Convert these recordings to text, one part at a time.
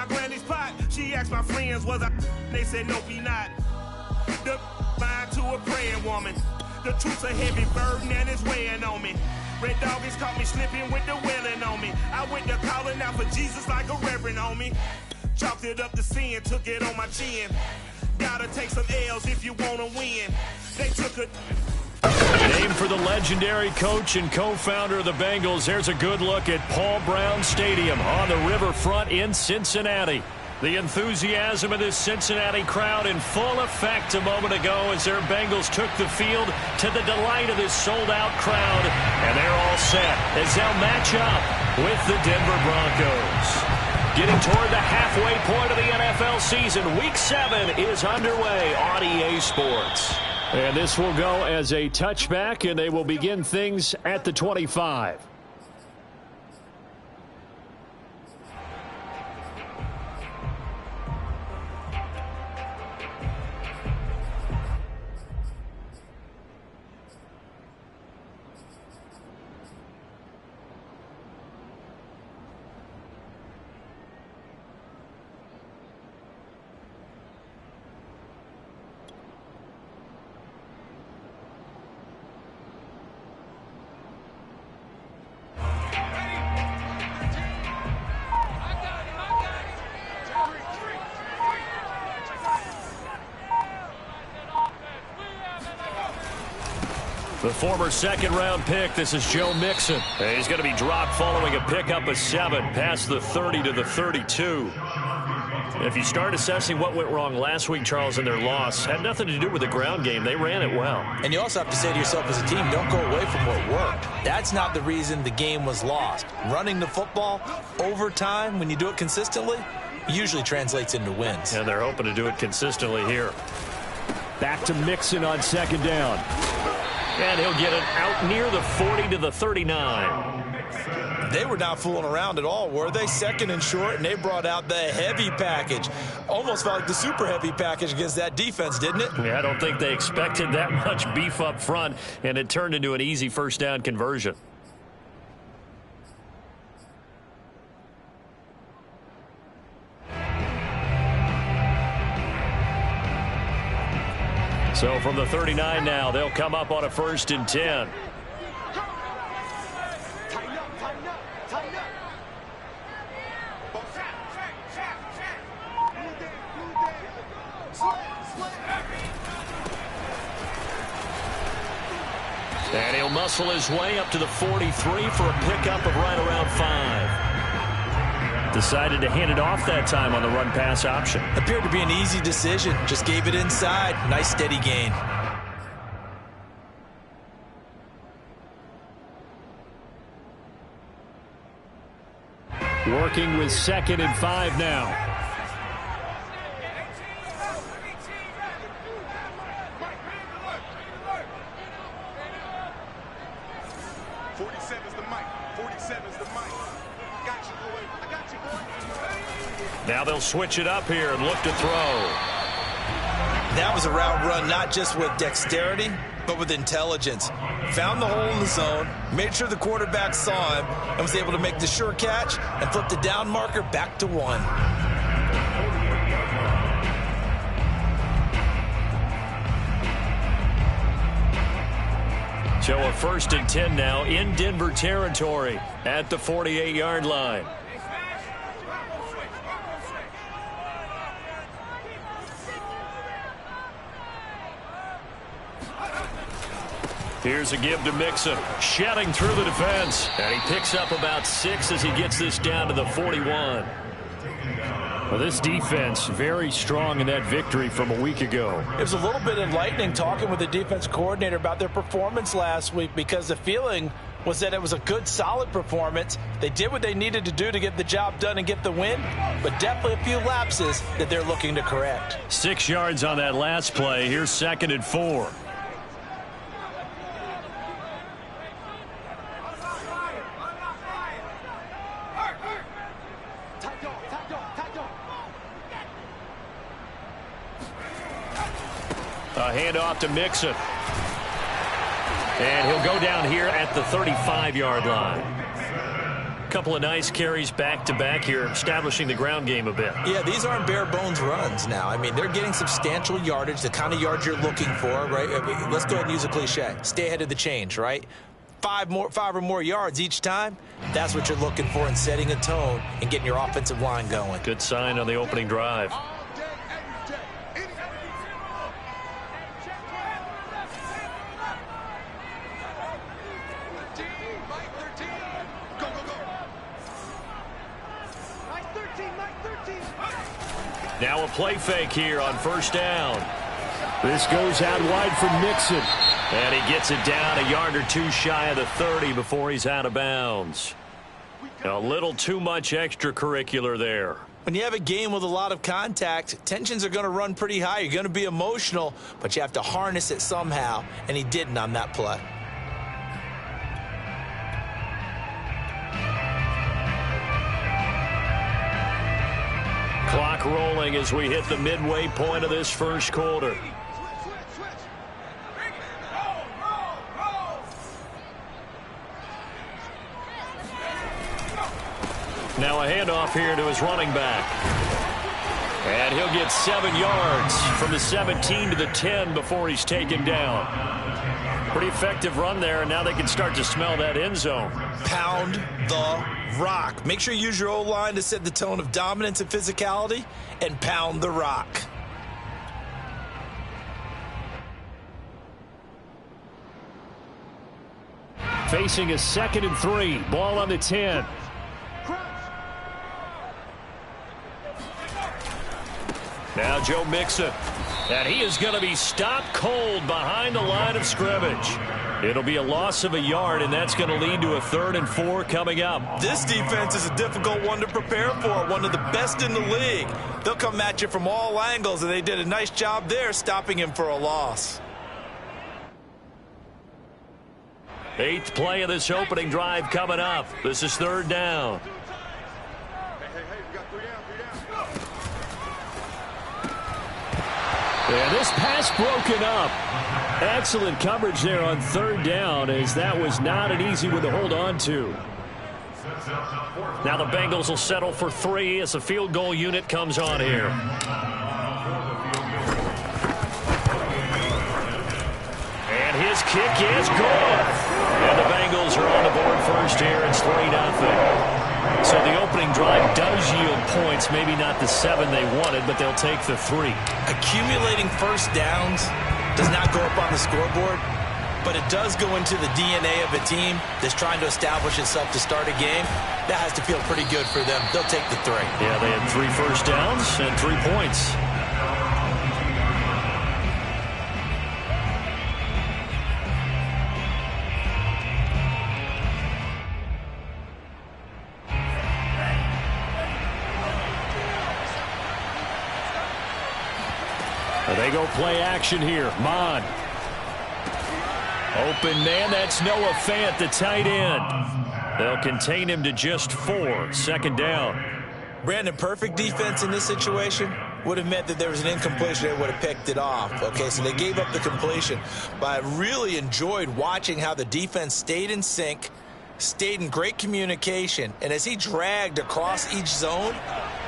my granny's pot. She asked my friends, was I? They said, nope, he not. The line to a praying woman. The truth's a heavy burden and it's weighing on me. Red doggies caught me slipping with the wailing on me. I went to calling out for Jesus like a reverend on me. Chalked it up to sin, took it on my chin. Gotta take some L's if you wanna win. They took a... Named for the legendary coach and co-founder of the Bengals, there's a good look at Paul Brown Stadium on the riverfront in Cincinnati. The enthusiasm of this Cincinnati crowd in full effect a moment ago as their Bengals took the field to the delight of this sold-out crowd. And they're all set as they'll match up with the Denver Broncos. Getting toward the halfway point of the NFL season, Week 7 is underway on EA Sports. And this will go as a touchback, and they will begin things at the 25. The former second-round pick, this is Joe Mixon. And he's going to be dropped following a pickup of 7 past the 30 to the 32. If you start assessing what went wrong last week, Charles, in their loss, had nothing to do with the ground game. They ran it well. And you also have to say to yourself as a team, don't go away from what worked. That's not the reason the game was lost. Running the football over time, when you do it consistently, usually translates into wins. And they're hoping to do it consistently here. Back to Mixon on second down. And he'll get it out near the 40 to the 39. They were not fooling around at all, were they? Second and short, and they brought out the heavy package. Almost felt like the super heavy package against that defense, didn't it? Yeah, I don't think they expected that much beef up front, and it turned into an easy first down conversion. So from the 39 now, they'll come up on a 1st and 10. And he'll muscle his way up to the 43 for a pickup of right around 5. Decided to hand it off that time on the run-pass option. Appeared to be an easy decision. Just gave it inside. Nice steady gain. Working with 2nd and 5 now. Now they'll switch it up here and look to throw. That was a route run not just with dexterity, but with intelligence. Found the hole in the zone, made sure the quarterback saw him, and was able to make the sure catch and flip the down marker back to 1. So a 1st and 10 now in Denver territory at the 48-yard line. Here's a give to Mixon, shedding through the defense. And he picks up about 6 as he gets this down to the 41. Well, this defense very strong in that victory from a week ago. It was a little bit enlightening talking with the defense coordinator about their performance last week, because the feeling was that it was a good, solid performance. They did what they needed to do to get the job done and get the win, but definitely a few lapses that they're looking to correct. 6 yards on that last play. Here's 2nd and 4. A handoff to Mixon. And he'll go down here at the 35-yard line. Couple of nice carries back-to-back here, establishing the ground game a bit. Yeah, these aren't bare-bones runs now. I mean, they're getting substantial yardage, the kind of yards you're looking for, right? I mean, let's go ahead and use a cliche. Stay ahead of the change, right? Five or more yards each time, that's what you're looking for in setting a tone and getting your offensive line going. Good sign on the opening drive. Now a play fake here on first down. This goes out wide for Mixon. And he gets it down a yard or two shy of the 30 before he's out of bounds. A little too much extracurricular there. When you have a game with a lot of contact, tensions are going to run pretty high. You're going to be emotional, but you have to harness it somehow, and he didn't on that play. Clock rolling as we hit the midway point of this first quarter. Now a handoff here to his running back. And he'll get 7 yards from the 17 to the 10 before he's taken down. Pretty effective run there, and now they can start to smell that end zone. Pound the rock. Make sure you use your O-line to set the tone of dominance and physicality, and pound the rock. Facing a 2nd and 3. Ball on the 10. Now Joe Mixon. And he is going to be stopped cold behind the line of scrimmage. It'll be a loss of a yard, and that's going to lead to a 3rd and 4 coming up. This defense is a difficult one to prepare for, one of the best in the league. They'll come at you from all angles, and they did a nice job there stopping him for a loss. 8th play of this opening drive coming up. This is 3rd down. And this pass broken up. Excellent coverage there on 3rd down, as that was not an easy one to hold on to. Now the Bengals will settle for 3 as the field goal unit comes on here. And his kick is good. And the Bengals are on the board first here. It's 3-0. So the opening drive does yield points, maybe not the 7 they wanted, but they'll take the 3. Accumulating first downs does not go up on the scoreboard, but it does go into the DNA of a team that's trying to establish itself to start a game. That has to feel pretty good for them. They'll take the 3. Yeah, they had 3 first downs and 3 points. They go play action here. Tman. Open man, that's Noah Fant, the tight end. They'll contain him to just 4. 2nd down. Brandon, perfect defense in this situation would have meant that there was an incompletion. They would have picked it off. Okay, so they gave up the completion. But I really enjoyed watching how the defense stayed in sync, stayed in great communication, and as he dragged across each zone,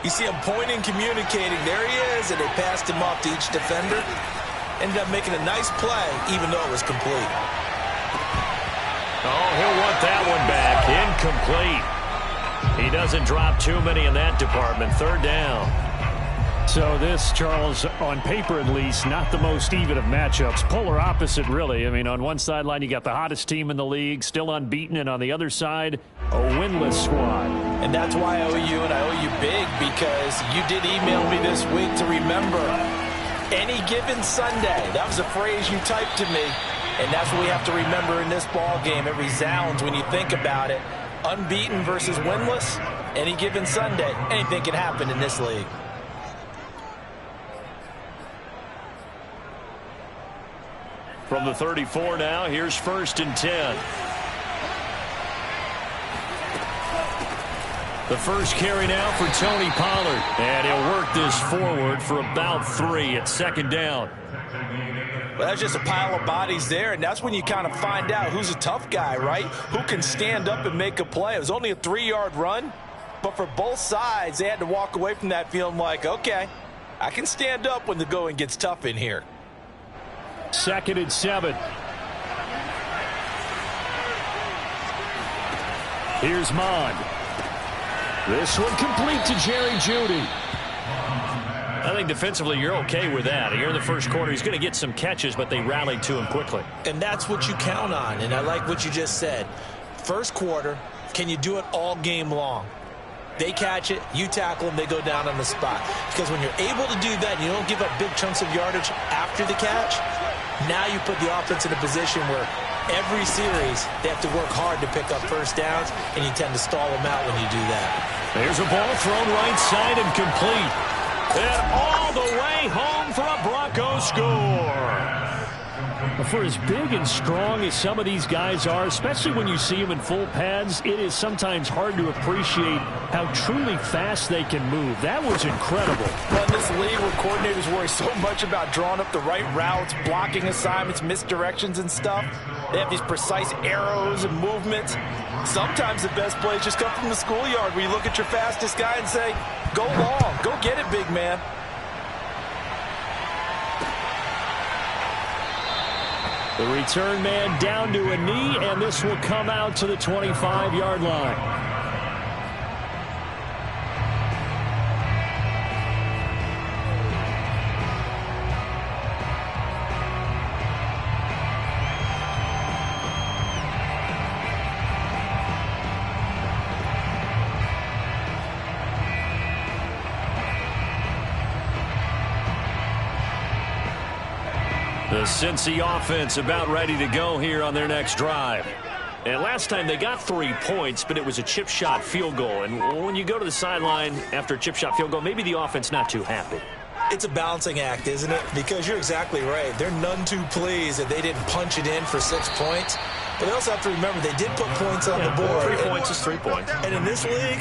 you see him pointing, communicating. There he is, and they passed him off to each defender. Ended up making a nice play, even though it was complete. Oh, he'll want that one back. Incomplete. He doesn't drop too many in that department. 3rd down. So this, Charles, on paper at least, not the most even of matchups. Polar opposite, really. I mean, on one sideline, you got the hottest team in the league, still unbeaten, and on the other side, a winless squad. And that's why I owe you, and I owe you big, because you did email me this week to remember any given Sunday. That was a phrase you typed to me, and that's what we have to remember in this ball game. It resounds when you think about it. Unbeaten versus winless, any given Sunday. Anything can happen in this league. From the 34 now, here's 1st and 10. The first carry now for Tony Pollard. And he'll work this goes forward for about 3 at second down. Well, that's just a pile of bodies there, and that's when you kind of find out who's a tough guy, right? Who can stand up and make a play. It was only a 3-yard run, but for both sides, they had to walk away from that feeling like, okay, I can stand up when the going gets tough in here. 2nd and 7. Here's Tman. This one complete to Jerry Jeudy. I think defensively you're okay with that. Here in the first quarter, he's going to get some catches, but they rallied to him quickly. And that's what you count on, and I like what you just said. First quarter, can you do it all game long? They catch it, you tackle them, they go down on the spot. Because when you're able to do that, and you don't give up big chunks of yardage after the catch, now you put the offense in a position where every series they have to work hard to pick up first downs, and you tend to stall them out when you do that. There's a ball thrown right side and complete. And all the way home for a Broncos score. For as big and strong as some of these guys are, especially when you see them in full pads, it is sometimes hard to appreciate how truly fast they can move. That was incredible. Well, in this league where coordinators worry so much about drawing up the right routes, blocking assignments, misdirections and stuff, they have these precise arrows and movements. Sometimes the best plays just come from the schoolyard where you look at your fastest guy and say, go long, go get it, big man. The return man down to a knee, and this will come out to the 25-yard line. The Cincy offense about ready to go here on their next drive. And last time they got 3 points, but it was a chip shot field goal. And when you go to the sideline after a chip shot field goal, maybe the offense not too happy. It's a balancing act, isn't it? Because you're exactly right. They're none too pleased that they didn't punch it in for 6 points. But they also have to remember they did put points on the board. 3 points is 3 points. And in this league,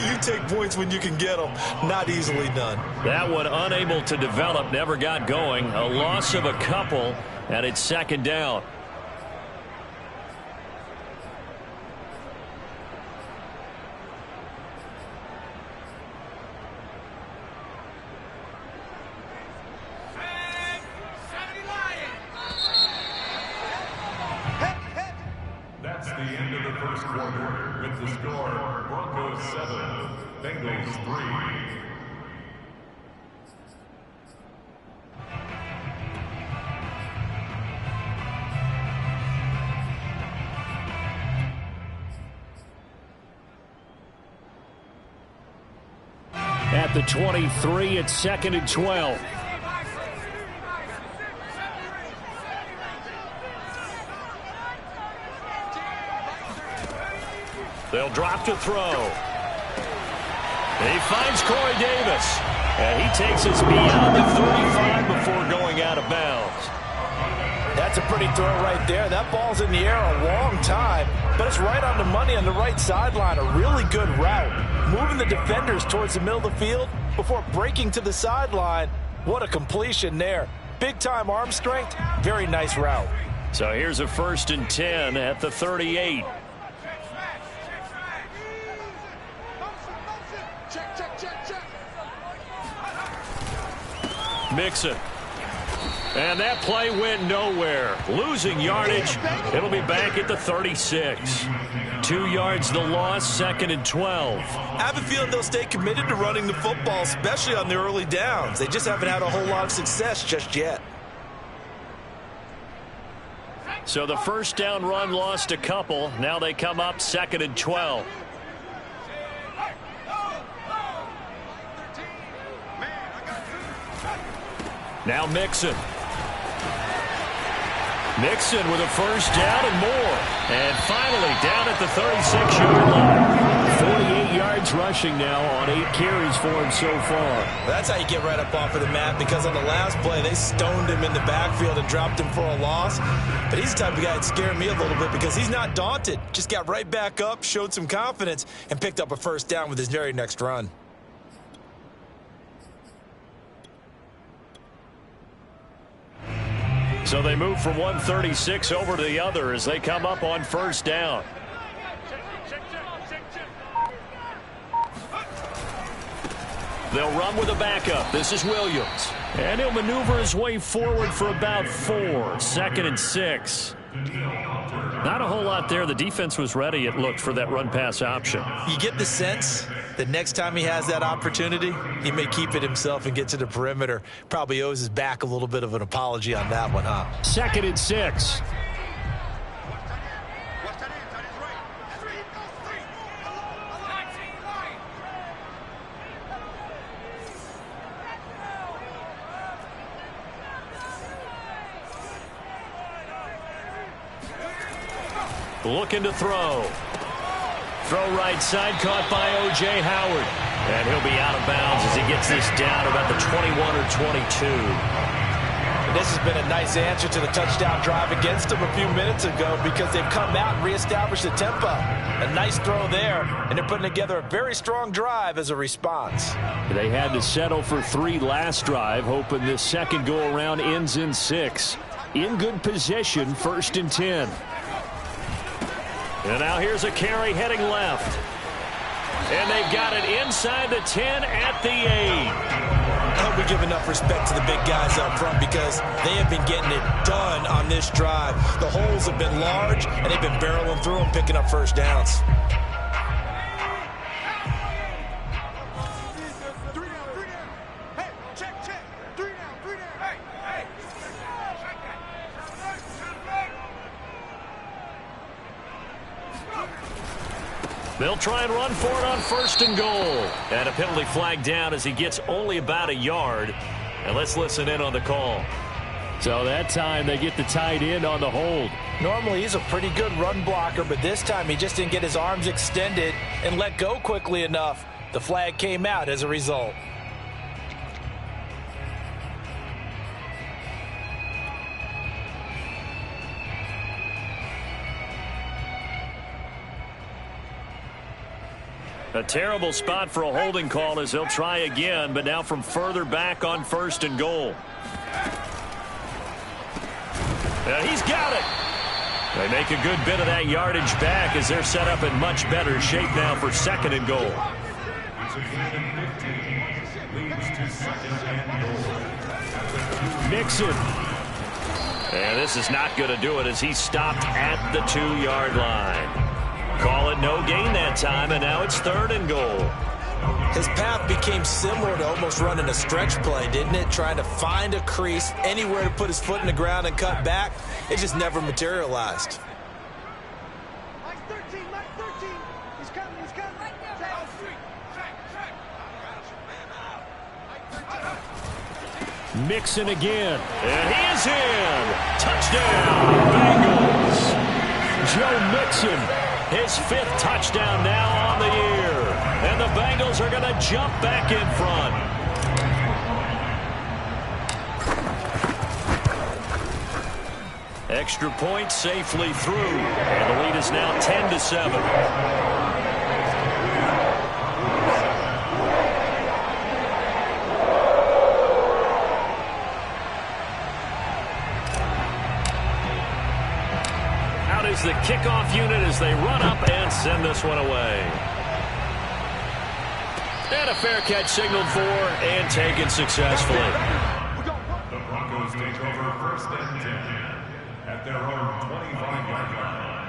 you take points when you can get them. Not easily done. That one unable to develop, never got going. A loss of a couple, and it's second down. That's the end of the first quarter with the score Broncos 7, Bengals 3. At the 23, it's 2nd and 12. They'll drop to throw. He finds Corey Davis. And he takes us beyond the 35 before going out of bounds. That's a pretty throw right there. That ball's in the air a long time, but it's right on the money on the right sideline. A really good route. Moving the defenders towards the middle of the field before breaking to the sideline. What a completion there. Big-time arm strength. Very nice route. So here's a 1st and 10 at the 38. Mixon. And that play went nowhere. Losing yardage. It'll be back at the 36. 2 yards the loss, 2nd and 12. I have a feeling they'll stay committed to running the football, especially on the early downs. They just haven't had a whole lot of success just yet. So the first down run lost a couple. Now they come up 2nd and 12. Now Mixon. Mixon with a first down and more. And finally down at the 36-yard line. 48 yards rushing now on 8 carries for him so far. That's how you get right up off of the mat, because on the last play, they stoned him in the backfield and dropped him for a loss. But he's the type of guy that scared me a little bit because he's not daunted. Just got right back up, showed some confidence, and picked up a first down with his very next run. So they move from 136 over to the other as they come up on first down. They'll run with a backup. This is Williams. And he'll maneuver his way forward for about 4. 2nd and 6. Not a whole lot there. The defense was ready, it looked, for that run-pass option. You get the sense that next time he has that opportunity, he may keep it himself and get to the perimeter. Probably owes his back a little bit of an apology on that one, huh? 2nd and 6. Looking to throw. Throw right side, caught by O.J. Howard. And he'll be out of bounds as he gets this down about the 21 or 22. And this has been a nice answer to the touchdown drive against them a few minutes ago because they've come out and reestablished the tempo. A nice throw there, and they're putting together a very strong drive as a response. They had to settle for 3 last drive, hoping this second go-around ends in 6. In good position, 1st and 10. And now here's a carry heading left. And they've got it inside the 10 at the 8. I hope we give enough respect to the big guys up front because they have been getting it done on this drive. The holes have been large, and they've been barreling through them, picking up first downs. They'll try and run for it on 1st and goal. And a penalty flag down as he gets only about a yard. And let's listen in on the call. So that time they get the tight end on the hold. Normally he's a pretty good run blocker, but this time he just didn't get his arms extended and let go quickly enough. The flag came out as a result. A terrible spot for a holding call as they'll try again, but now from further back on 1st and goal. And he's got it. They make a good bit of that yardage back as they're set up in much better shape now for 2nd and goal. Mixon. And this is not going to do it as he's stopped at the 2-yard line. Call it no gain that time, and now it's 3rd and goal. His path became similar to almost running a stretch play, didn't it? Trying to find a crease, anywhere to put his foot in the ground and cut back. It just never materialized. Mike 13, he's coming. Mixon again, and he is in. Touchdown, Bengals. Joe Mixon. His 5th touchdown now on the year. And the Bengals are going to jump back in front. Extra point safely through. And the lead is now 10-7. The kickoff unit as they run up and send this one away. And a fair catch signaled for and taken successfully. The Broncos take over 1st and 10 at their own 25-yard line.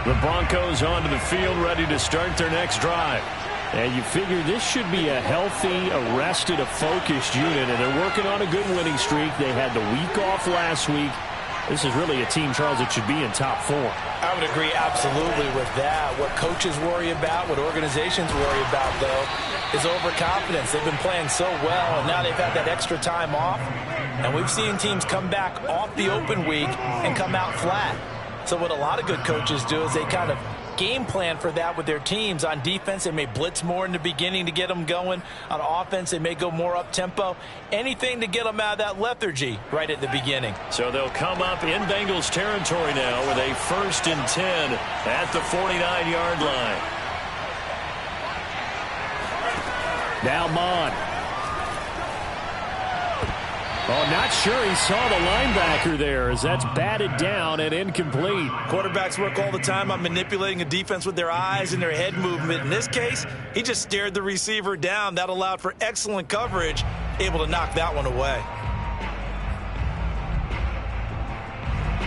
The Broncos onto the field ready to start their next drive. And you figure this should be a healthy, arrested, a focused unit, and they're working on a good winning streak. They had the week off last week. This is really a team, Charles, that should be in top 4. I would agree absolutely with that. What coaches worry about, what organizations worry about, though, is overconfidence. They've been playing so well, and now they've had that extra time off. And we've seen teams come back off the open week and come out flat. So what a lot of good coaches do is they kind of game plan for that with their teams. On defense, they may blitz more in the beginning to get them going. On offense, they may go more up-tempo. Anything to get them out of that lethargy right at the beginning. So they'll come up in Bengals territory now with a 1st and 10 at the 49-yard line. Now Mon. Oh, not sure he saw the linebacker there as that's batted down and incomplete. Quarterbacks work all the time on manipulating a defense with their eyes and their head movement. In this case, he just stared the receiver down. That allowed for excellent coverage, able to knock that one away.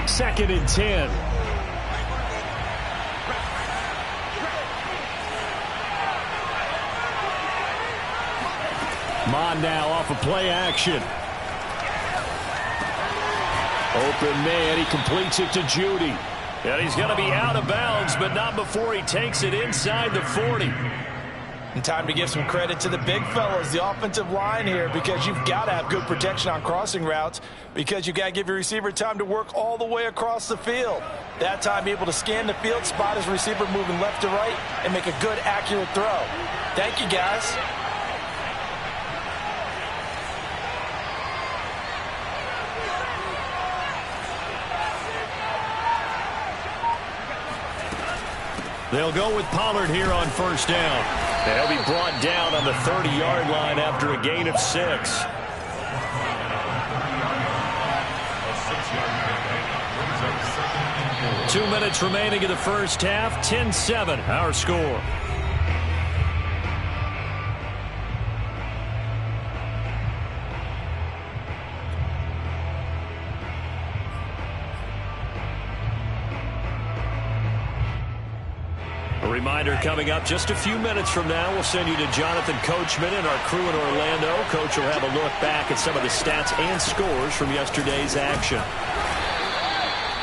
2nd and 10. Mon now off of play action. Open man, he completes it to Judy. And he's going to be out of bounds, but not before he takes it inside the 40. And time to give some credit to the big fellas, the offensive line here, because you've got to have good protection on crossing routes, because you've got to give your receiver time to work all the way across the field. That time able to scan the field, spot his receiver moving left to right, and make a good, accurate throw. Thank you, guys. They'll go with Pollard here on 1st down. And he'll be brought down on the 30-yard line after a gain of 6. Two minutes remaining in the first half. 10-7, our score. Reminder coming up just a few minutes from now. We'll send you to Jonathan Coachman and our crew in Orlando. Coach will have a look back at some of the stats and scores from yesterday's action.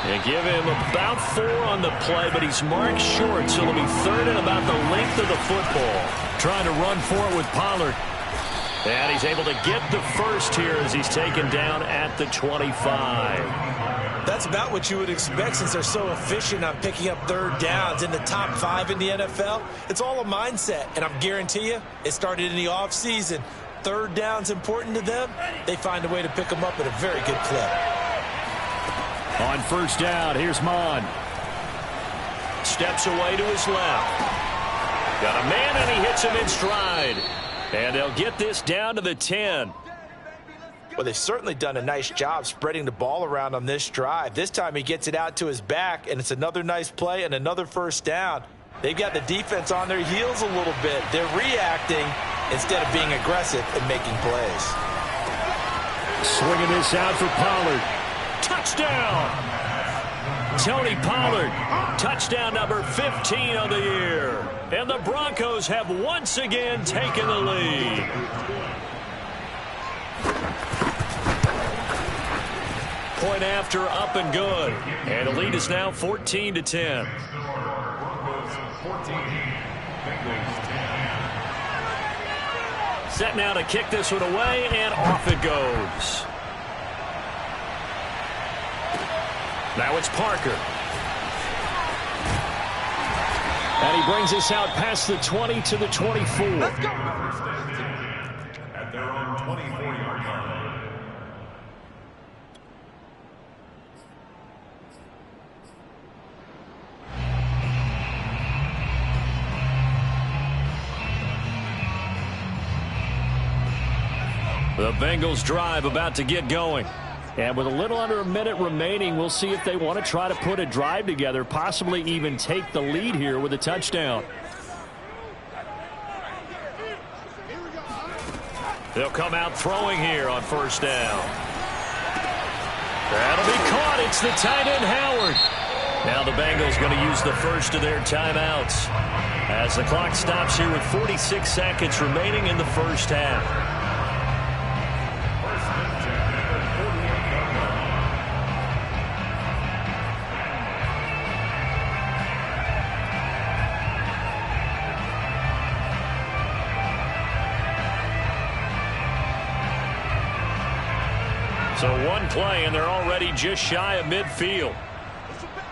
They give him about 4 on the play, but he's marked short, so it'll be 3rd and about the length of the football. Trying to run for it with Pollard. And he's able to get the first here as he's taken down at the 25. That's about what you would expect since they're so efficient on picking up 3rd downs in the top 5 in the NFL. It's all a mindset, and I'm guarantee you it started in the offseason. 3rd down's important to them. They find a way to pick them up at a very good clip. On 1st down, here's Mon. Steps away to his left. Got a man, and he hits him in stride. And they'll get this down to the 10. Well, they've certainly done a nice job spreading the ball around on this drive. This time he gets it out to his back, and it's another nice play and another 1st down. They've got the defense on their heels a little bit. They're reacting instead of being aggressive and making plays. Swinging this out for Pollard. Touchdown! Tony Pollard, touchdown number 15 on the year. And the Broncos have once again taken the lead. Point after, up and good. And the lead is now 14-10. Set now to kick this one away, and off it goes. Now it's Parker. And he brings us out past the 20 to the 24. Let's go. At their own 24-yard line. The Bengals drive about to get going. And with a little under a minute remaining, we'll see if they want to try to put a drive together, possibly even take the lead here with a touchdown. They'll come out throwing here on 1st down. That'll be caught. It's the tight end, Howard. Now the Bengals going to use the first of their timeouts as the clock stops here with 46 seconds remaining in the first half. So one play, and they're already just shy of midfield. Push it back.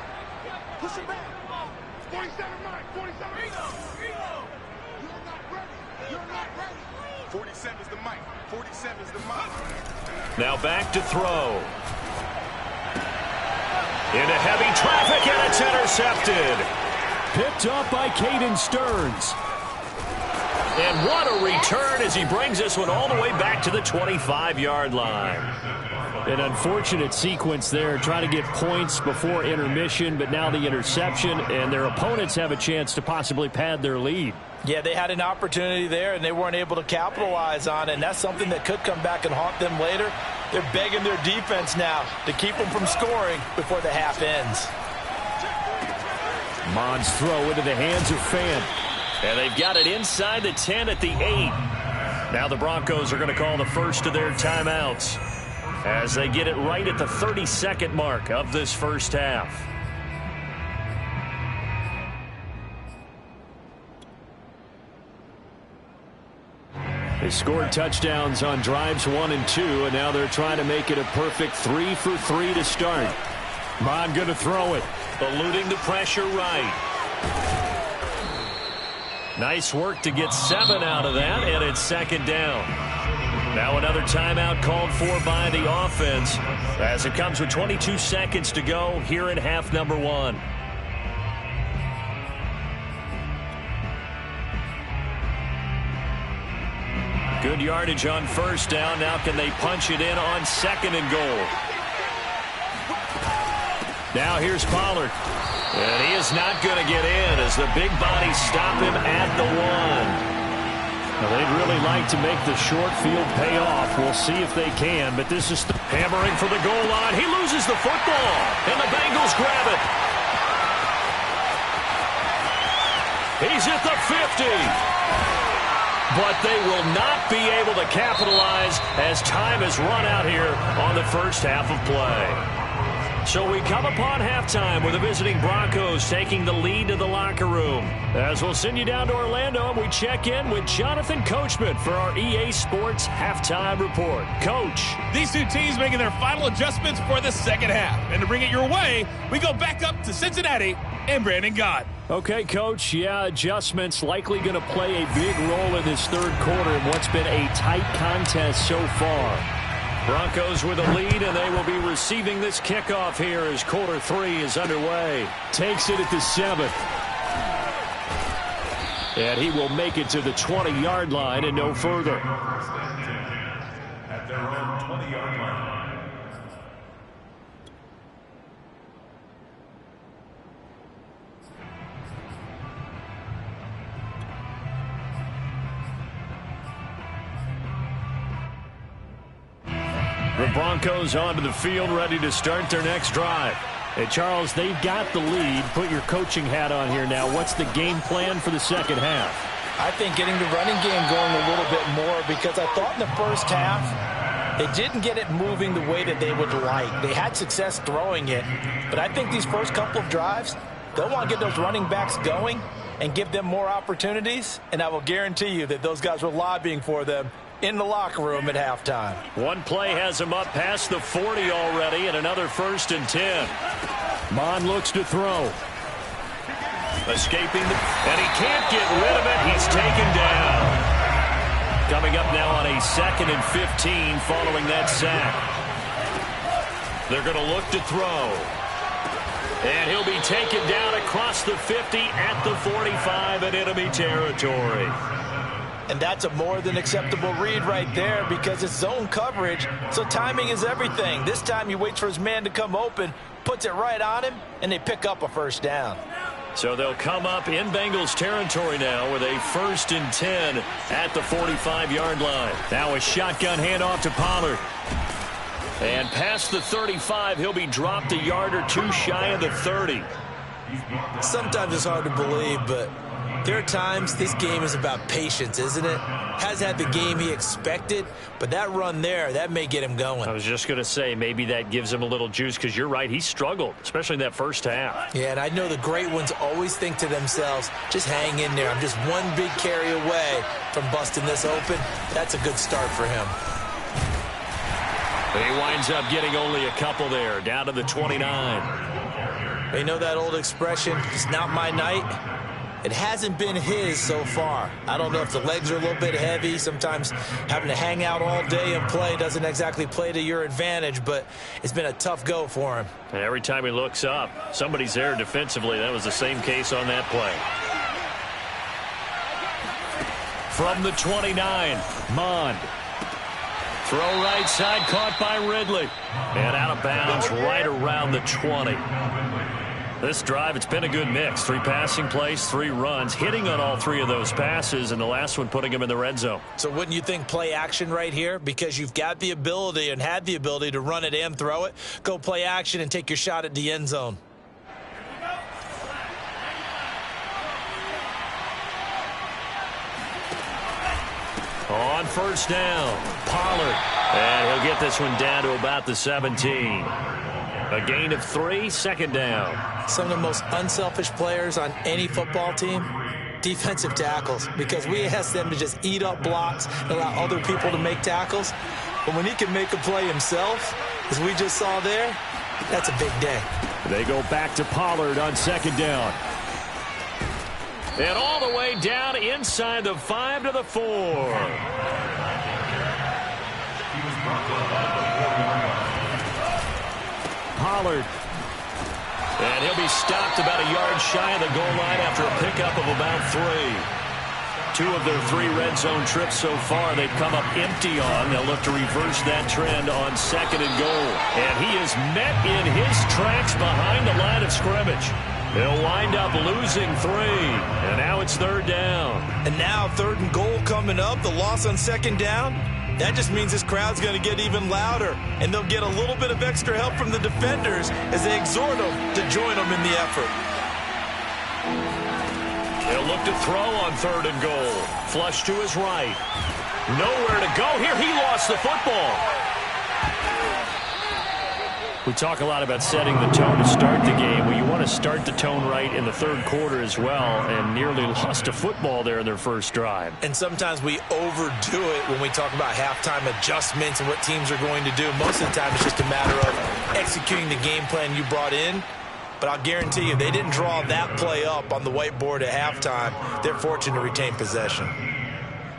Push it back. 47 Mike. 47. You're not ready. You're not ready. 47 is the mic. 47 is the mic. Now back to throw. Into heavy traffic, and it's intercepted. Picked up by Caden Stearns. And what a return as he brings this one all the way back to the 25-yard line. An unfortunate sequence there, trying to get points before intermission, but now the interception, and their opponents have a chance to possibly pad their lead. Yeah, they had an opportunity there, and they weren't able to capitalize on it, and that's something that could come back and haunt them later. They're begging their defense now to keep them from scoring before the half ends. Tman's throw into the hands of Fan. And they've got it inside the 10 at the 8. Now the Broncos are going to call the first of their timeouts as they get it right at the 30-second mark of this first half. They scored touchdowns on drives 1 and 2, and now they're trying to make it a perfect 3 for 3 to start. Tman going to throw it. Eluding the pressure right. Nice work to get 7 out of that, and it's second down. Now another timeout called for by the offense as it comes with 22 seconds to go here in half number 1. Good yardage on first down. Now can they punch it in on second and goal? Now here's Pollard. And he is not going to get in as the big bodies stop him at the 1. Well, they'd really like to make the short field pay off. We'll see if they can, but this is hammering for the goal line. He loses the football, and the Bengals grab it. He's at the 50. But they will not be able to capitalize as time has run out here on the first half of play. So we come upon halftime with the visiting Broncos taking the lead to the locker room. As we'll send you down to Orlando, and we check in with Jonathan Coachman for our EA Sports Halftime Report. Coach. These two teams making their final adjustments for the second half. And to bring it your way, we go back up to Cincinnati and Brandon Gott. Okay, Coach, yeah, adjustments likely going to play a big role in this third quarter in what's been a tight contest so far. Broncos with a lead, and they will be receiving this kickoff here as quarter 3 is underway. Takes it at the 7. And he will make it to the 20-yard line and no further. At their own 20-yard line. The Broncos onto the field, ready to start their next drive. Hey, Charles, they've got the lead. Put your coaching hat on here now. What's the game plan for the second half? I think getting the running game going a little bit more, because I thought in the first half they didn't get it moving the way that they would like. They had success throwing it, but I think these first couple of drives, they'll want to get those running backs going and give them more opportunities, and I will guarantee you that those guys were lobbying for them in the locker room at halftime. One play has him up past the 40 already, and another 1st and 10. Tman looks to throw. Escaping, and he can't get rid of it. He's taken down. Coming up now on a 2nd and 15 following that sack. They're going to look to throw. And he'll be taken down across the 50 at the 45 in enemy territory. And that's a more than acceptable read right there, because it's zone coverage, so timing is everything. This time he waits for his man to come open, puts it right on him, and they pick up a first down. So they'll come up in Bengals territory now with a 1st and 10 at the 45-yard line. Now a shotgun handoff to Pollard. And past the 35, he'll be dropped a yard or two shy of the 30. Sometimes it's hard to believe, but there are times this game is about patience, isn't it? Has had the game he expected, but that run there, that may get him going. I was just going to say, maybe that gives him a little juice, because you're right, he struggled, especially in that first half. Yeah, and I know the great ones always think to themselves, just hang in there. I'm just one big carry away from busting this open. That's a good start for him. He winds up getting only a couple there, down to the 29. You know that old expression, it's not my night? It hasn't been his so far. I don't know if the legs are a little bit heavy. Sometimes having to hang out all day and play doesn't exactly play to your advantage, but it's been a tough go for him. And every time he looks up, somebody's there defensively. That was the same case on that play. from the 29. Tman. Throw right side, caught by Ridley. And out of bounds right around the 20. This drive, it's been a good mix. 3 passing plays, 3 runs, hitting on all 3 of those passes, and the last one putting him in the red zone. So wouldn't you think play action right here? Because you've got the ability and had the ability to run it and throw it. Go play action and take your shot at the end zone. On first down, Pollard. And he'll get this one down to about the 17. A gain of 3, second down. Some of the most unselfish players on any football team, defensive tackles, because we ask them to just eat up blocks and allow other people to make tackles. But when he can make a play himself, as we just saw there, that's a big day. They go back to Pollard on second down. And all the way down inside the 5 to the 4. Pollard. And he'll be stopped about a yard shy of the goal line after a pickup of about 3. 2 of their 3 red zone trips so far they've come up empty on. They'll look to reverse that trend on second and goal. And he is met in his tracks behind the line of scrimmage. He'll wind up losing 3. And now it's third down. And now third and goal coming up. The loss on second down. That just means this crowd's going to get even louder, and they'll get a little bit of extra help from the defenders as they exhort them to join them in the effort. He'll look to throw on third and goal. Flush to his right. Nowhere to go here. He lost the football. We talk a lot about setting the tone to start the game. Well, you want to start the tone right in the third quarter as well, and nearly lost a football there in their first drive. And sometimes we overdo it when we talk about halftime adjustments and what teams are going to do. Most of the time it's just a matter of executing the game plan you brought in. But I'll guarantee you, they didn't draw that play up on the whiteboard at halftime. They're fortunate to retain possession.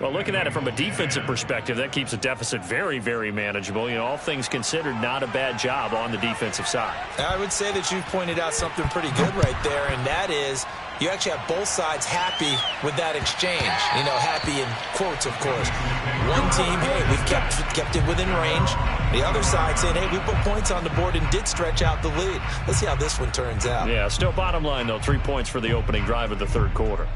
Well, looking at it from a defensive perspective, that keeps the deficit very, very manageable. You know, all things considered, not a bad job on the defensive side. I would say that you've pointed out something pretty good right there, and that is you actually have both sides happy with that exchange. You know, happy in quotes, of course. One team, hey, we've kept it within range. The other side saying, hey, we put points on the board and did stretch out the lead. Let's see how this one turns out. Yeah, still bottom line, though, 3 points for the opening drive of the third quarter.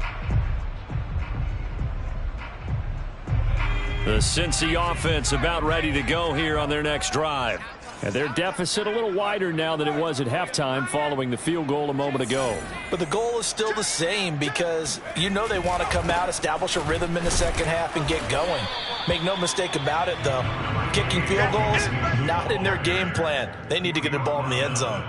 The Cincy offense about ready to go here on their next drive. And their deficit a little wider now than it was at halftime following the field goal a moment ago. But the goal is still the same because you know they want to come out, establish a rhythm in the second half, and get going. Make no mistake about it, though. Kicking field goals, not in their game plan. They need to get the ball in the end zone.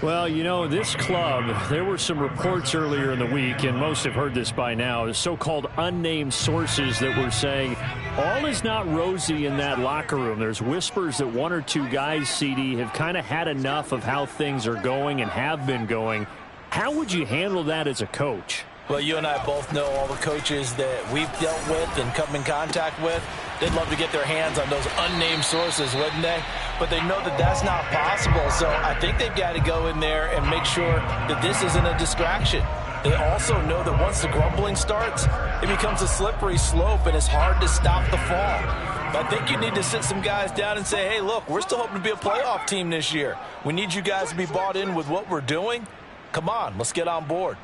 Well, you know, this club, there were some reports earlier in the week, and most have heard this by now, so-called unnamed sources that were saying all is not rosy in that locker room. There's whispers that 1 or 2 guys, CD, have kind of had enough of how things are going and have been going. How would you handle that as a coach? Well, you and I both know all the coaches that we've dealt with and come in contact with. They'd love to get their hands on those unnamed sources, wouldn't they? But they know that that's not possible, so I think they've got to go in there and make sure that this isn't a distraction. They also know that once the grumbling starts, it becomes a slippery slope, and it's hard to stop the fall. But I think you need to sit some guys down and say, hey, look, we're still hoping to be a playoff team this year. We need you guys to be bought in with what we're doing. Come on, let's get on board.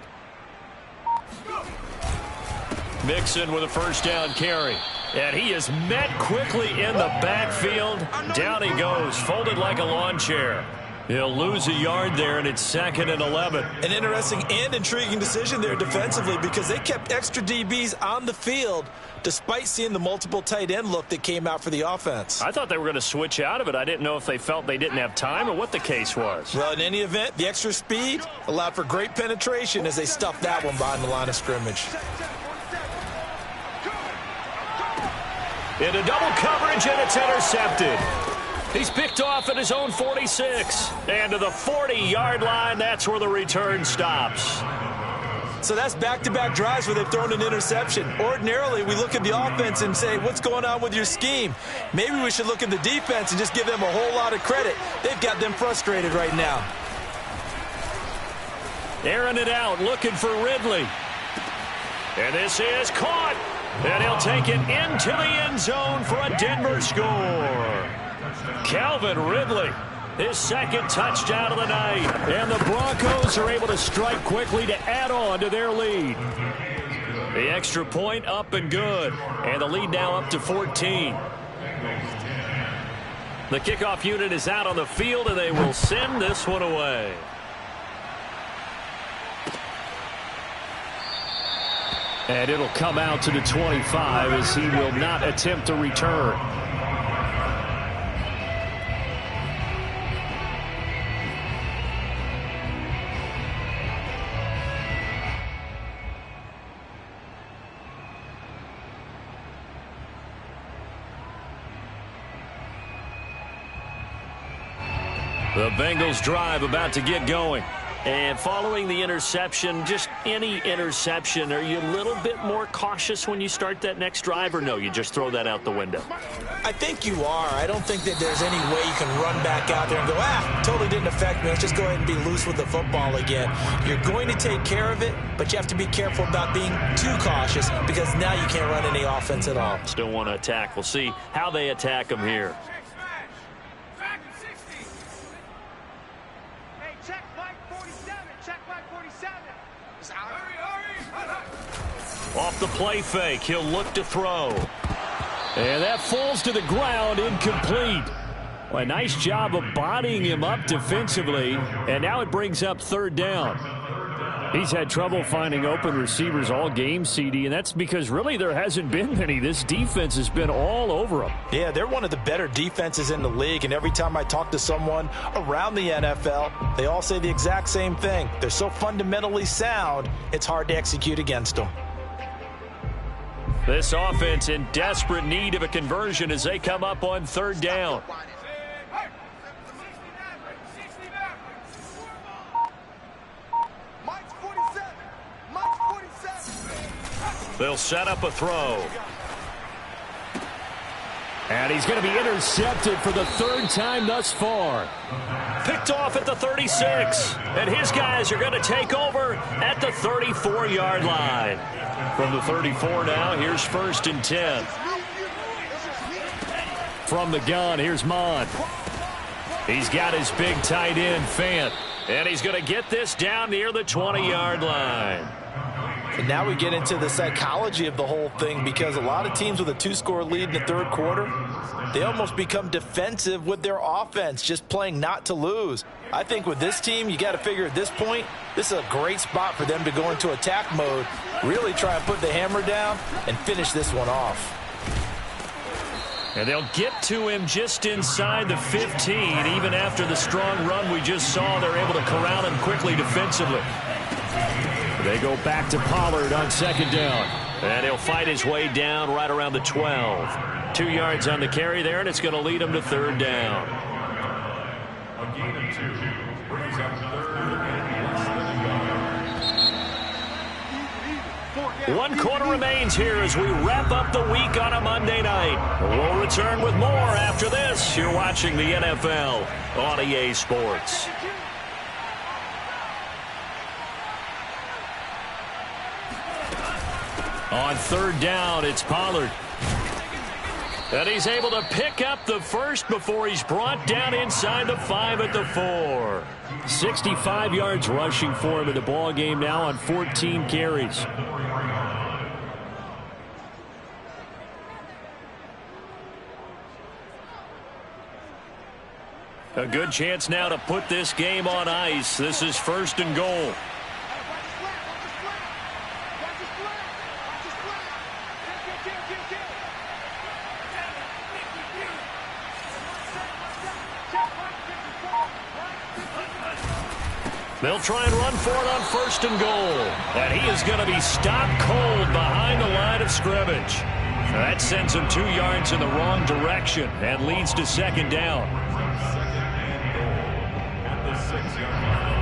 Mixon with a first down carry. And he is met quickly in the backfield. Down he goes, folded like a lawn chair. He'll lose a yard there, and it's 2nd and 11. An interesting and intriguing decision there defensively because they kept extra DBs on the field despite seeing the multiple tight end look that came out for the offense. I thought they were going to switch out of it. I didn't know if they felt they didn't have time or what the case was. Well, in any event, the extra speed allowed for great penetration as they stuffed that one behind the line of scrimmage. Into double coverage, and it's intercepted. He's picked off at his own 46. And to the 40-yard line, that's where the return stops. So that's back-to-back drives where they've thrown an interception. Ordinarily, we look at the offense and say, what's going on with your scheme? Maybe we should look at the defense and just give them a whole lot of credit. They've got them frustrated right now. Airing it out, looking for Ridley. And this is caught. And he'll take it into the end zone for a Denver score. Calvin Ridley, his second touchdown of the night. And the Broncos are able to strike quickly to add on to their lead. The extra point up and good. And the lead now up to 14. The kickoff unit is out on the field, and they will send this one away. And it'll come out to the 25 as he will not attempt a return. The Bengals drive about to get going. And following the interception, just any interception, are you a little bit more cautious when you start that next drive, or no, you just throw that out the window? I think you are. I don't think that there's any way you can run back out there and go, totally didn't affect me. Let's just go ahead and be loose with the football again. You're going to take care of it, but you have to be careful about being too cautious because now you can't run any offense at all. Still want to attack. We'll see how they attack them here. Off the play fake, he'll look to throw. And that falls to the ground, incomplete. Well, a nice job of bodying him up defensively, and now it brings up third down. He's had trouble finding open receivers all game, CD, and that's because really there hasn't been many. This defense has been all over them. Yeah, they're one of the better defenses in the league, and every time I talk to someone around the NFL, they all say the exact same thing. They're so fundamentally sound, it's hard to execute against them. This offense in desperate need of a conversion as they come up on third down. They'll set up a throw. And he's going to be intercepted for the third time thus far. Picked off at the 36. And his guys are going to take over at the 34-yard line. From the 34 now, here's 1st and 10. From the gun, here's Tman. He's got his big tight end, Fant. And he's going to get this down near the 20-yard line. And now we get into the psychology of the whole thing because a lot of teams with a 2-score lead in the third quarter, they almost become defensive with their offense, just playing not to lose. I think with this team, you got to figure at this point, this is a great spot for them to go into attack mode, really try and put the hammer down and finish this one off. And they'll get to him just inside the 15. Even after the strong run we just saw, they're able to corral him quickly defensively. They go back to Pollard on second down. And he'll fight his way down right around the 12. 2 yards on the carry there, and it's going to lead him to third down. A gain of 2 brings up third and 7 yards. 1 quarter remains here as we wrap up the week on a Monday night. We'll return with more after this. You're watching the NFL on EA Sports. On third down, it's Pollard. And he's able to pick up the first before he's brought down inside the 5 at the 4. 65 yards rushing for him in the ball game now on 14 carries. A good chance now to put this game on ice. This is 1st and goal. They'll try and run for it on 1st and goal. And he is going to be stopped cold behind the line of scrimmage. That sends him 2 yards in the wrong direction and leads to second down. 2nd and goal at the 6-yard line.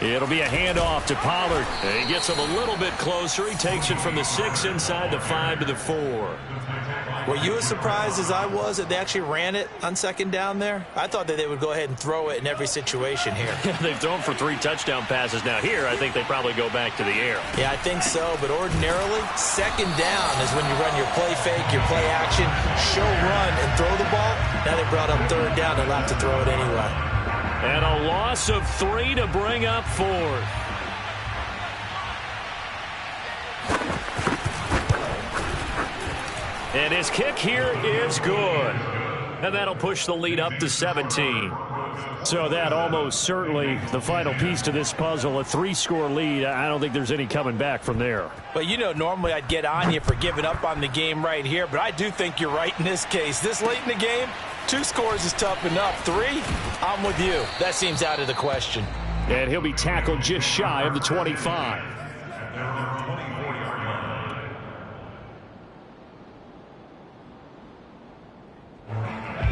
It'll be a handoff to Pollard. He gets him a little bit closer. He takes it from the 6 inside the 5 to the 4. Were you as surprised as I was that they actually ran it on second down there? I thought that they would go ahead and throw it in every situation here. They've thrown for 3 touchdown passes. Now here, I think they probably go back to the air. Yeah, I think so, but ordinarily, second down is when you run your play fake, your play action, show run, and throw the ball. Now they brought up third down. They'll have to throw it anyway. And a loss of 3 to bring up 4th. And his kick here is good. And that'll push the lead up to 17. So that almost certainly the final piece to this puzzle, a 3-score lead. I don't think there's any coming back from there. But, you know, normally I'd get on you for giving up on the game right here, but I do think you're right in this case. This late in the game, 2 scores is tough enough. 3, I'm with you. That seems out of the question. And he'll be tackled just shy of the 25.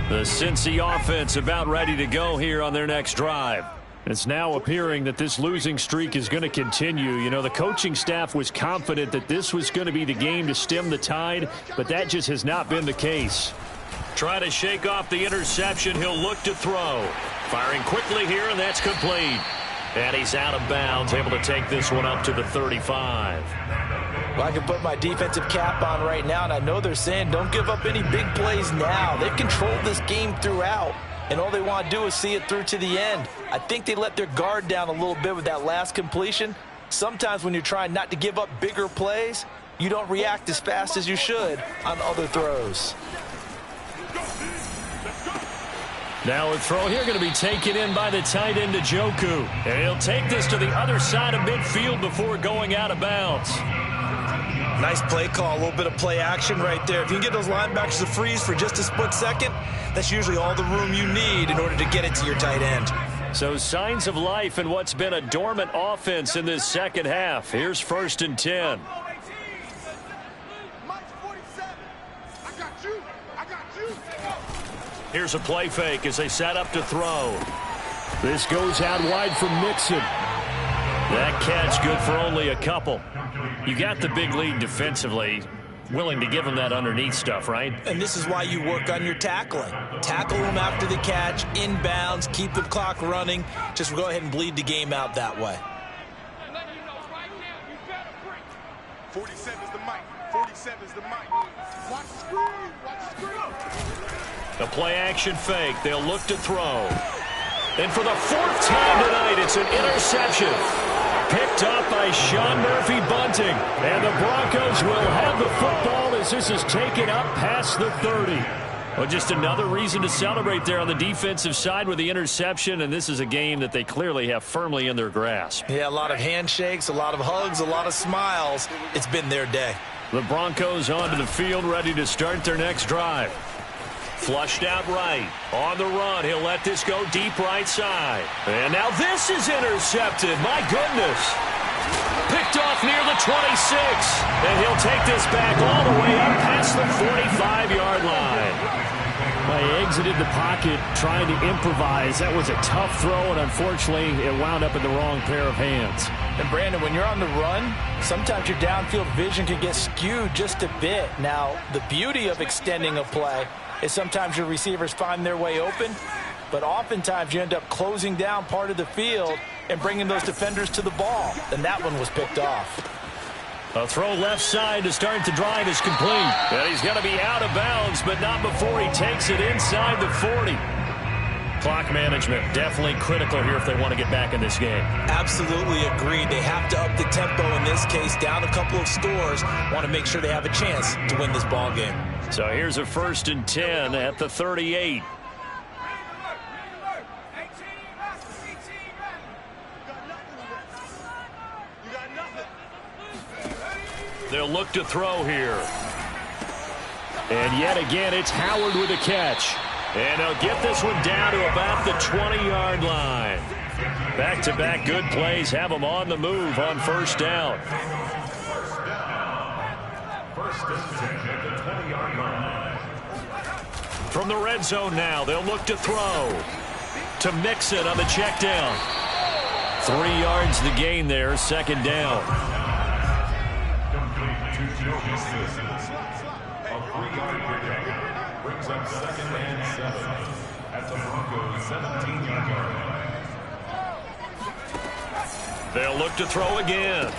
The Cincy offense about ready to go here on their next drive. It's now appearing that this losing streak is going to continue. You know, the coaching staff was confident that this was going to be the game to stem the tide, but that just has not been the case. Try to shake off the interception. He'll look to throw. Firing quickly here, and that's complete. And he's out of bounds, able to take this one up to the 35. Well, I can put my defensive cap on right now, and I know they're saying don't give up any big plays now. They've controlled this game throughout, and all they want to do is see it through to the end. I think they let their guard down a little bit with that last completion. Sometimes when you're trying not to give up bigger plays, you don't react as fast as you should on other throws. Now a throw here going to be taken in by the tight end, Njoku. And he'll take this to the other side of midfield before going out of bounds. Nice play call, a little bit of play action right there. If you can get those linebackers to freeze for just a split second, that's usually all the room you need in order to get it to your tight end. So signs of life in what's been a dormant offense in this second half. Here's 1st and 10. Here's a play fake as they set up to throw. This goes out wide for Mixon. That catch good for only a couple. You got the big lead defensively. Willing to give him that underneath stuff, right? And this is why you work on your tackling. Tackle them after the catch, inbounds, keep the clock running. Just go ahead and bleed the game out that way. 47 is the mic. 47 is the mic. Watch the screen. Watch the screen. A play action fake. They'll look to throw. And for the 4th time tonight, it's an interception. Picked up by Sean Murphy-Bunting. And the Broncos will have the football as this is taken up past the 30. Well, just another reason to celebrate there on the defensive side with the interception, and this is a game that they clearly have firmly in their grasp. Yeah, a lot of handshakes, a lot of hugs, a lot of smiles. It's been their day. The Broncos onto the field, ready to start their next drive. Flushed out right. On the run, he'll let this go deep right side. And now this is intercepted. My goodness. Picked off near the 26. And he'll take this back all the way up past the 45-yard line. He exited the pocket trying to improvise. That was a tough throw, and unfortunately, it wound up in the wrong pair of hands. And, Brandon, when you're on the run, sometimes your downfield vision can get skewed just a bit. Now, the beauty of extending a play is sometimes your receivers find their way open, but oftentimes you end up closing down part of the field and bringing those defenders to the ball, and that one was picked off. A throw left side to start the drive is complete. And he's going to be out of bounds, but not before he takes it inside the 40. Clock management definitely critical here if they want to get back in this game. Absolutely agreed. They have to up the tempo in this case, down a couple of scores. Want to make sure they have a chance to win this ball game. So here's a 1st and 10 at the 38. They'll look to throw here. And yet again, it's Howard with a catch. And they'll get this one down to about the 20-yard line. Back-to-back good plays have them on the move on 1st down. From the red zone now, they'll look to throw. To Mixon on the check down. 3 yards the gain there, 2nd down. 3-yard pickup brings up 2nd and 7 at the Broncos' 17-yard line. They'll look to throw again.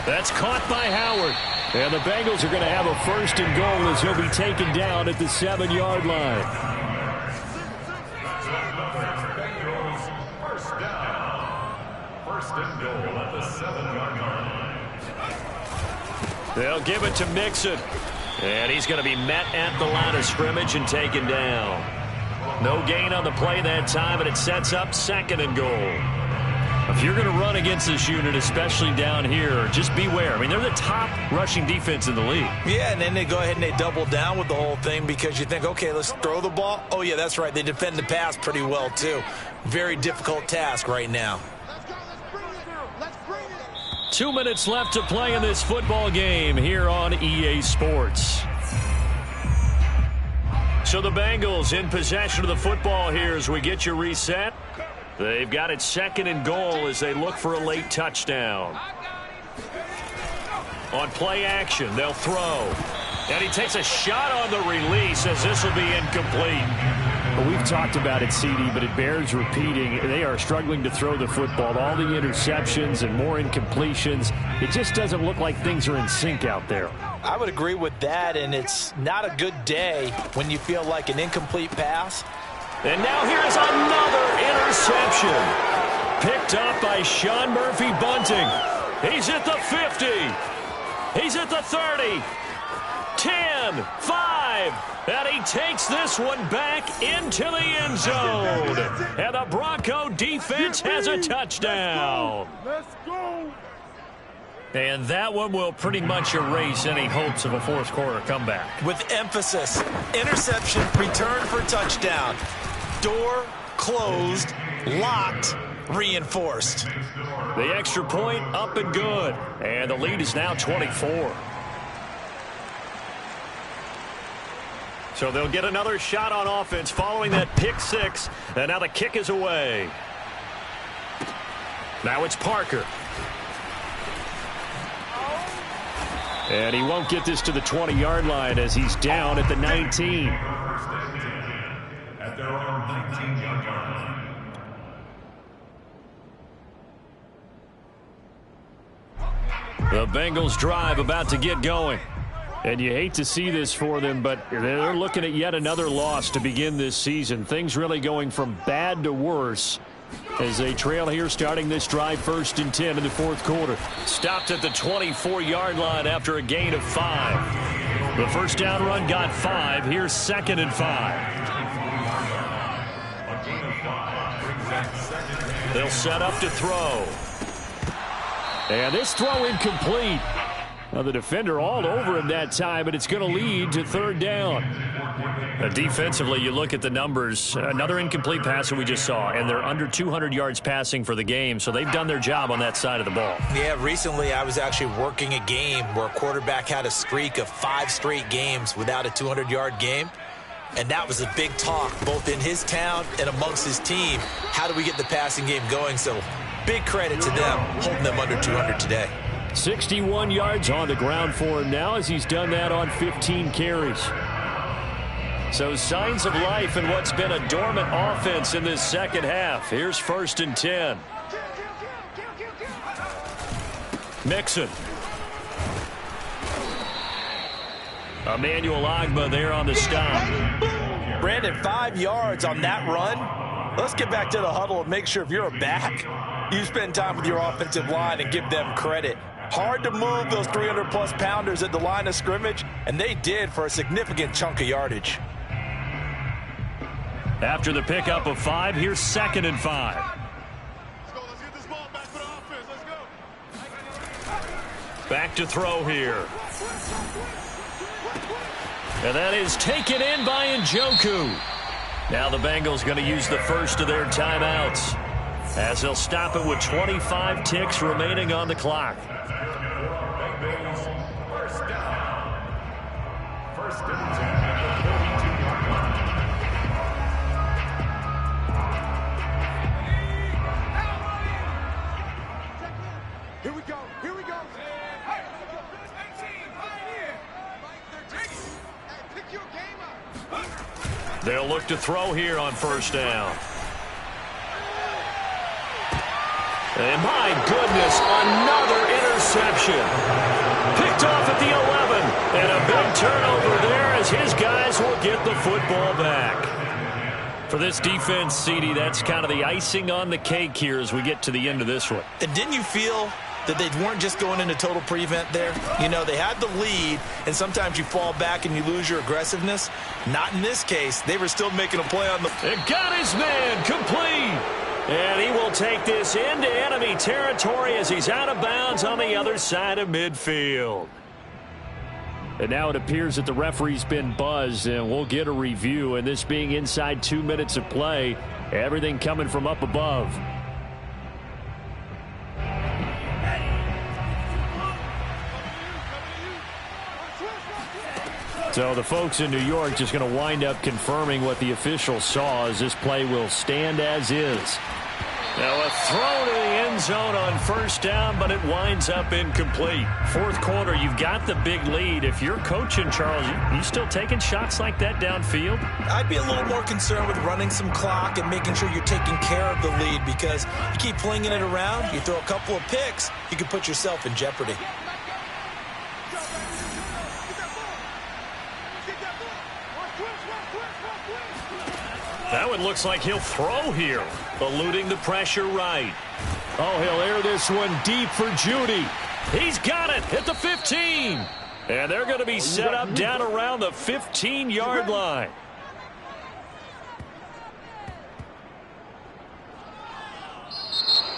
That's caught by Howard. And the Bengals are going to have a 1st and goal as he'll be taken down at the 7-yard line. Bengals first down. 1st and goal at the 7-yard line. They'll give it to Mixon. And he's going to be met at the line of scrimmage and taken down. No gain on the play that time, and it sets up 2nd and goal. If you're going to run against this unit, especially down here, just beware. I mean, they're the top rushing defense in the league. Yeah, and then they go ahead and they double down with the whole thing because you think, okay, let's throw the ball. Oh, yeah, that's right. They defend the pass pretty well, too. Very difficult task right now. Let's bring it. 2 minutes left to play in this football game here on EA Sports. So the Bengals in possession of the football here as we get you reset. They've got it 2nd and goal as they look for a late touchdown. On play action, they'll throw. And he takes a shot on the release as this will be incomplete. Well, we've talked about it, CD, but it bears repeating. They are struggling to throw the football. All the interceptions and more incompletions. It just doesn't look like things are in sync out there. I would agree with that, and it's not a good day when you feel like an incomplete pass. And now here's another interception. Picked up by Sean Murphy Bunting. He's at the 50. He's at the 30. 10, 5. And he takes this one back into the end zone. And the Bronco defense has a touchdown. Let's go. And that one will pretty much erase any hopes of a 4th quarter comeback. With emphasis, interception, return for touchdown. Door closed, locked, reinforced. The extra point up and good. And the lead is now 24. So they'll get another shot on offense following that pick 6. And now the kick is away. Now it's Parker. And he won't get this to the 20-yard line as he's down at the 19. At their own 19-yard line. The Bengals drive about to get going. And you hate to see this for them, but they're looking at yet another loss to begin this season. Things really going from bad to worse as they trail here starting this drive 1st and 10 in the 4th quarter. Stopped at the 24-yard line after a gain of 5. The first down run got 5. Here's 2nd and 5. They'll set up to throw. And this throw incomplete. Now the defender all over him that time, but it's going to lead to 3rd down. Defensively, you look at the numbers. Another incomplete pass that we just saw, and they're under 200 yards passing for the game, so they've done their job on that side of the ball. Yeah, recently I was actually working a game where a quarterback had a streak of 5 straight games without a 200-yard game. And that was a big talk, both in his town and amongst his team. How do we get the passing game going? So big credit to them, holding them under 200 today. 61 yards on the ground for him now as he's done that on 15 carries. So signs of life in what's been a dormant offense in this 2nd half. Here's 1st and 10. Mixon. Emmanuel Ogbah there on the stop. Brandon, 5 yards on that run. Let's get back to the huddle and make sure if you're a back, you spend time with your offensive line and give them credit. Hard to move those 300-plus pounders at the line of scrimmage, and they did for a significant chunk of yardage. After the pickup of 5, here's 2nd and 5. Let's go. Let's get this ball back for the offense. Let's go. Back to throw here. And that is taken in by Njoku. Now the Bengals going to use the first of their timeouts as they'll stop it with 25 ticks remaining on the clock. First down. 1st and 10 at the 32-yard line. Here we go. Here we go. They'll look to throw here on first down. And my goodness, another interception. Picked off at the 11. And a big turnover there as his guys will get the football back. For this defense, CD, that's kind of the icing on the cake here as we get to the end of this one. And didn't you feel that they weren't just going into total prevent there? You know, they had the lead, and sometimes you fall back and you lose your aggressiveness. Not in this case. They were still making a play on the... It got his man complete. And he will take this into enemy territory as he's out of bounds on the other side of midfield. And now it appears that the referee's been buzzed, and we'll get a review. And this being inside 2 minutes of play, everything coming from up above. So the folks in New York just going to wind up confirming what the official saw as this play will stand as is. Now a throw to the end zone on first down, but it winds up incomplete. Fourth quarter, you've got the big lead. If you're coaching, Charles, you still taking shots like that downfield? I'd be a little more concerned with running some clock and making sure you're taking care of the lead, because you keep flinging it around, you throw a couple of picks, you can put yourself in jeopardy. That one looks like he'll throw here, eluding the pressure right. Oh, he'll air this one deep for Judy. He's got it at the 15. And they're going to be set up down around the 15-yard line.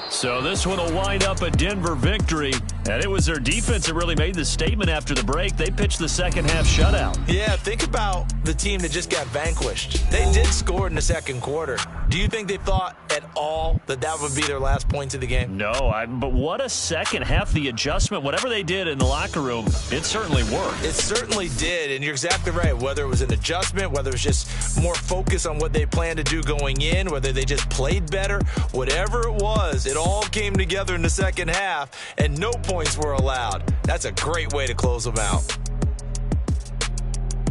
So this one will wind up a Denver victory. And it was their defense that really made the statement after the break. They pitched the second half shutout. Yeah, think about the team that just got vanquished. They did score in the second quarter. Do you think they thought at all that that would be their last points of the game? No, but what a second half. The adjustment, whatever they did in the locker room, it certainly worked. It certainly did, and you're exactly right. Whether it was an adjustment, whether it was just more focus on what they planned to do going in, whether they just played better, whatever it was, it all came together in the second half, and no points were allowed. That's a great way to close them out.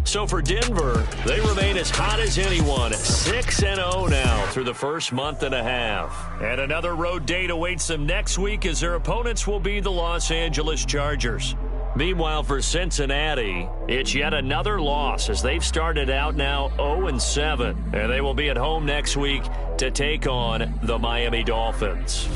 So for Denver, they remain as hot as anyone, 6-0 now through the first month and a half. And another road date awaits them next week as their opponents will be the Los Angeles Chargers. Meanwhile, for Cincinnati, it's yet another loss as they've started out now 0-7. And they will be at home next week to take on the Miami Dolphins.